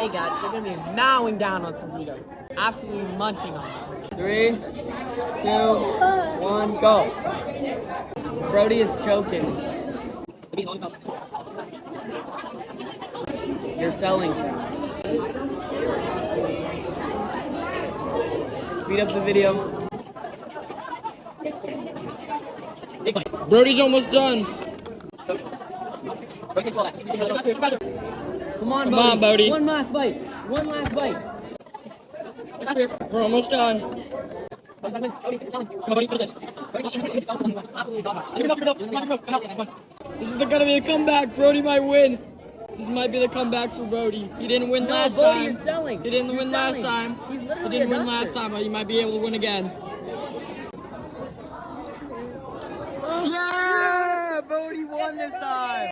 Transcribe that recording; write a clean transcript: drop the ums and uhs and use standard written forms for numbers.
Hey guys, they're gonna be mowing down on some burritos. Absolutely munching on them. 3, 2, 1, go. Brody is choking. You're selling. Speed up the video. Brody's almost done. Come on, Bodie. One last bite. One last bite. We're almost done. Come on, Bodie, finish this. This is gonna be a comeback. Brody might win. This might be the comeback for Brody. He didn't win last Bodie, time. you're selling. He didn't You're win selling. last time. He's He literally didn't a win last duster. time, but he might be able to win again. Yeah! Bodie won this time!